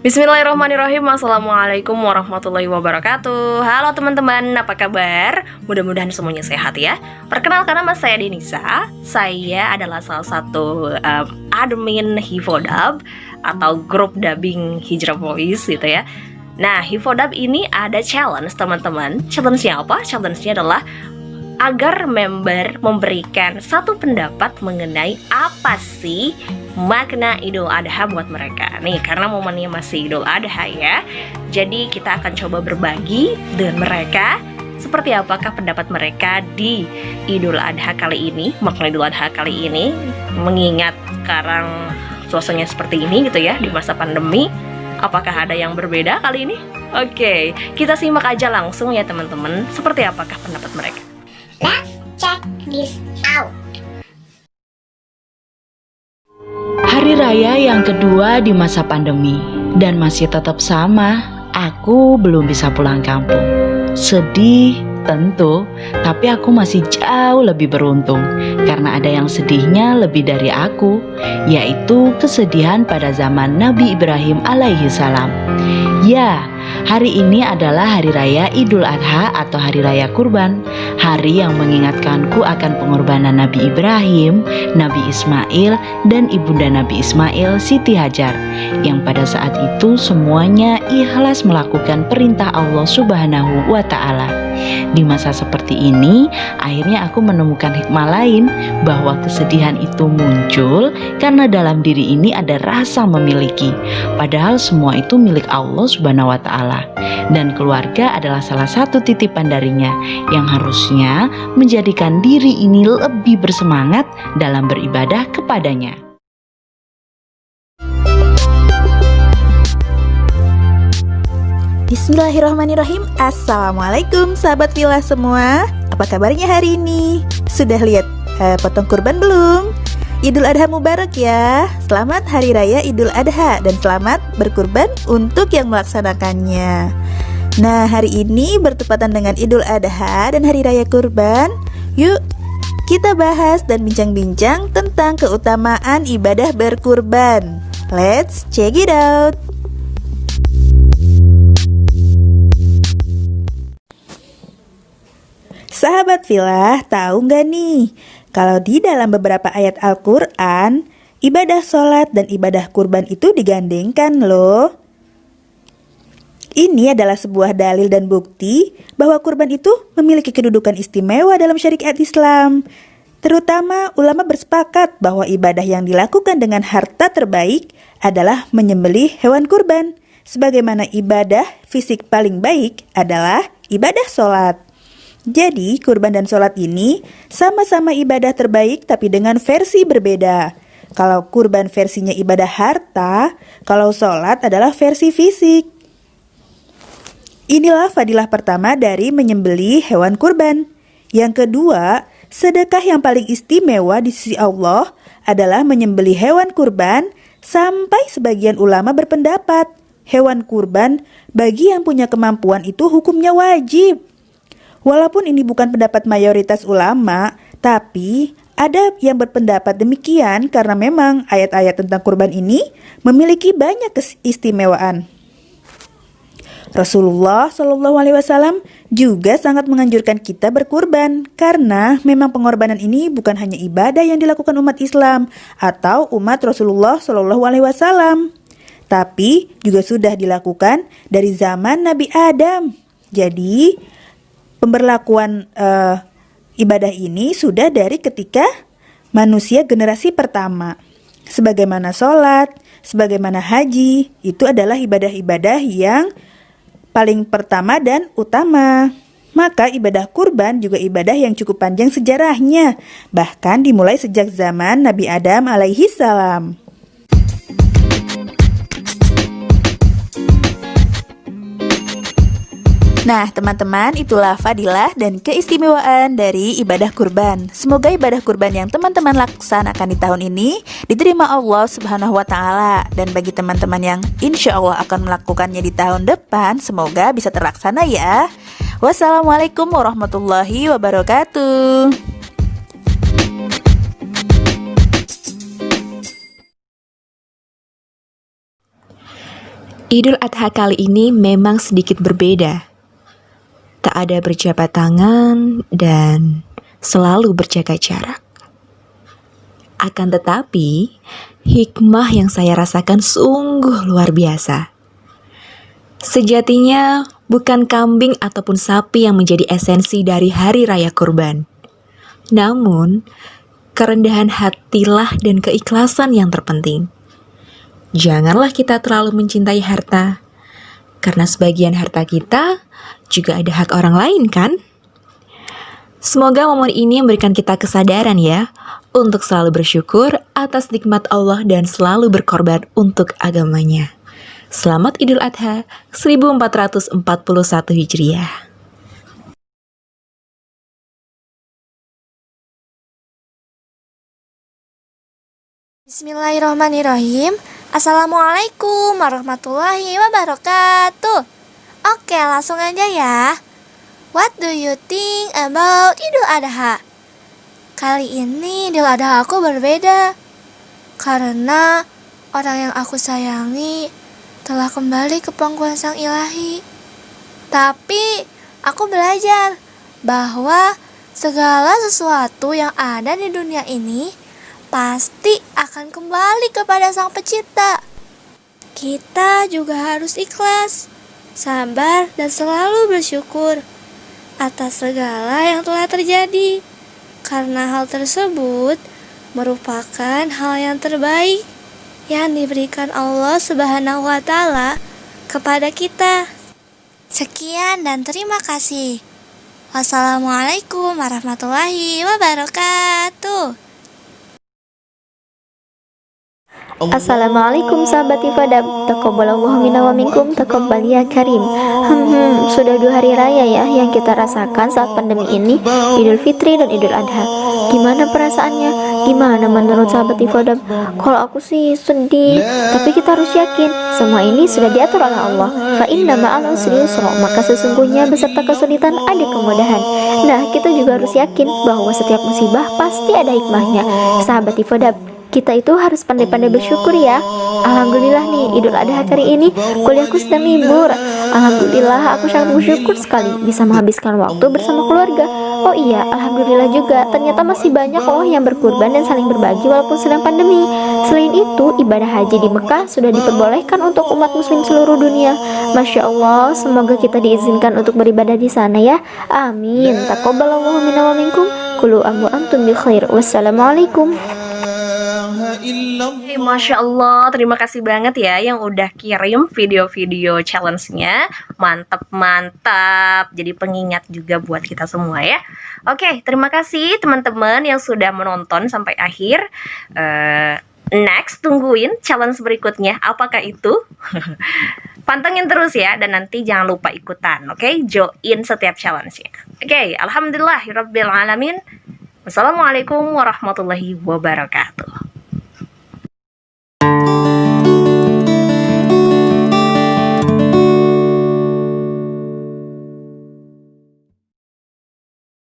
Bismillahirrahmanirrahim. Assalamualaikum warahmatullahi wabarakatuh. Halo teman-teman, apa kabar? Mudah-mudahan semuanya sehat ya. Perkenalkan, nama saya Denisa. Saya adalah salah satu admin Hifodab atau grup dubbing Hijrah Voice gitu ya. Nah, Hifodab ini ada challenge teman-teman. Challenge-nya apa? Challenge-nya adalah agar member memberikan satu pendapat mengenai apa sih makna Idul Adha buat mereka. Nih, karena momennya masih Idul Adha ya, jadi kita akan coba berbagi dengan mereka seperti apakah pendapat mereka di Idul Adha kali ini, makna Idul Adha kali ini, mengingat sekarang suasananya seperti ini gitu ya, di masa pandemi. Apakah ada yang berbeda kali ini? Oke, kita simak aja langsung ya teman-teman, seperti apakah pendapat mereka. Let's check this out. Hari raya yang kedua di masa pandemi, dan masih tetap sama, aku belum bisa pulang kampung. Sedih tentu, tapi aku masih jauh lebih beruntung karena ada yang sedihnya lebih dari aku, yaitu kesedihan pada zaman Nabi Ibrahim alaihi salam. Ya, hari ini adalah hari raya Idul Adha atau hari raya kurban, hari yang mengingatkanku akan pengorbanan Nabi Ibrahim, Nabi Ismail, dan ibunda Nabi Ismail, Siti Hajar, yang pada saat itu semuanya ikhlas melakukan perintah Allah Subhanahu wa Ta'ala. Di masa seperti ini, akhirnya aku menemukan hikmah lain bahwa kesedihan itu muncul karena dalam diri ini ada rasa memiliki, padahal semua itu milik Allah Subhanahu wa Ta'ala, dan keluarga adalah salah satu titipan darinya yang harusnya menjadikan diri ini lebih bersemangat dalam beribadah kepadanya. Bismillahirrahmanirrahim. Assalamualaikum sahabat Villa semua. Apa kabarnya hari ini? Sudah lihat potong kurban belum? Idul Adha Mubarak ya. Selamat Hari Raya Idul Adha dan selamat berkurban untuk yang melaksanakannya. Nah, hari ini bertepatan dengan Idul Adha dan Hari Raya Kurban. Yuk kita bahas dan bincang-bincang tentang keutamaan ibadah berkurban. Let's check it out. Sahabat Villa, tahu nggak nih, kalau di dalam beberapa ayat Al-Quran, ibadah sholat dan ibadah kurban itu digandengkan loh. Ini adalah sebuah dalil dan bukti bahwa kurban itu memiliki kedudukan istimewa dalam syariat Islam. Terutama ulama bersepakat bahwa ibadah yang dilakukan dengan harta terbaik adalah menyembelih hewan kurban, sebagaimana ibadah fisik paling baik adalah ibadah sholat. Jadi, kurban dan sholat ini sama-sama ibadah terbaik tapi dengan versi berbeda. Kalau kurban versinya ibadah harta, kalau sholat adalah versi fisik. Inilah fadilah pertama dari menyembelih hewan kurban. Yang kedua, sedekah yang paling istimewa di sisi Allah adalah menyembelih hewan kurban, sampai sebagian ulama berpendapat hewan kurban bagi yang punya kemampuan itu hukumnya wajib. Walaupun ini bukan pendapat mayoritas ulama, tapi ada yang berpendapat demikian karena memang ayat-ayat tentang kurban ini memiliki banyak keistimewaan. Rasulullah SAW juga sangat menganjurkan kita berkurban karena memang pengorbanan ini bukan hanya ibadah yang dilakukan umat Islam atau umat Rasulullah SAW, tapi juga sudah dilakukan dari zaman Nabi Adam. Jadi pemberlakuan ibadah ini sudah dari ketika manusia generasi pertama. Sebagaimana sholat, sebagaimana haji, itu adalah ibadah-ibadah yang paling pertama dan utama. Maka ibadah kurban juga ibadah yang cukup panjang sejarahnya, bahkan dimulai sejak zaman Nabi Adam alaihi salam. Nah teman-teman, itulah fadilah dan keistimewaan dari ibadah kurban. Semoga ibadah kurban yang teman-teman laksanakan di tahun ini diterima Allah Subhanahu wa Ta'ala. Dan bagi teman-teman yang insya Allah akan melakukannya di tahun depan, semoga bisa terlaksana ya. Wassalamualaikum warahmatullahi wabarakatuh. Idul Adha kali ini memang sedikit berbeda. Tak ada berjabat tangan dan selalu berjaga jarak. Akan tetapi, hikmah yang saya rasakan sungguh luar biasa. Sejatinya, bukan kambing ataupun sapi yang menjadi esensi dari hari raya kurban. Namun, kerendahan hatilah dan keikhlasan yang terpenting. Janganlah kita terlalu mencintai harta, karena sebagian harta kita juga ada hak orang lain kan? Semoga momen ini memberikan kita kesadaran ya, untuk selalu bersyukur atas nikmat Allah dan selalu berkorban untuk agamanya. Selamat Idul Adha 1441 Hijriah. Bismillahirrahmanirrahim. Assalamualaikum warahmatullahi wabarakatuh. Oke, langsung aja ya. What do you think about Idul Adha? Kali ini Idul Adha aku berbeda, karena orang yang aku sayangi telah kembali ke pangkuan Sang Ilahi. Tapi aku belajar bahwa segala sesuatu yang ada di dunia ini pasti akan kembali kepada Sang Pencipta. Kita juga harus ikhlas, sabar, dan selalu bersyukur atas segala yang telah terjadi, karena hal tersebut merupakan hal yang terbaik yang diberikan Allah Subhanahu wa Ta'ala kepada kita. Sekian dan terima kasih. Wassalamualaikum warahmatullahi wabarakatuh. Assalamualaikum sahabat ibadah, taqabbalallahu minna wa minkum, taqabbal ya karim. Sudah 2 hari raya ya yang kita rasakan saat pandemi ini, Idul Fitri dan Idul Adha. Gimana perasaannya? Gimana menurut sahabat ibadah? Kalau aku sih sedih, tapi kita harus yakin semua ini sudah diatur oleh Allah. Fa inna ma'al usri yusra, maka sesungguhnya beserta kesulitan ada kemudahan. Nah, kita juga harus yakin bahwa setiap musibah pasti ada hikmahnya. Sahabat ibadah, kita itu harus pandai-pandai bersyukur ya. Alhamdulillah nih, Idul Adha kali ini kuliahku sedang libur. Alhamdulillah, aku sangat bersyukur sekali bisa menghabiskan waktu bersama keluarga. Oh iya, alhamdulillah juga ternyata masih banyak loh yang berkurban dan saling berbagi walaupun sedang pandemi. Selain itu, ibadah haji di Mekah sudah diperbolehkan untuk umat muslim seluruh dunia. Masya Allah, semoga kita diizinkan untuk beribadah di sana ya. Amin. Taqabbalallahu minna wa minkum. Kullu amu antum bi khair. Wassalamualaikum. Masya Allah, terima kasih banget ya yang udah kirim video-video challenge-nya. Mantap-mantap, jadi pengingat juga buat kita semua ya. Oke, terima kasih teman-teman yang sudah menonton sampai akhir. Next, tungguin challenge berikutnya. Apakah itu? Pantengin terus ya, dan nanti jangan lupa ikutan, oke? Join setiap challenge-nya. Oke, alhamdulillahirabbil alamin. Wassalamualaikum warahmatullahi wabarakatuh.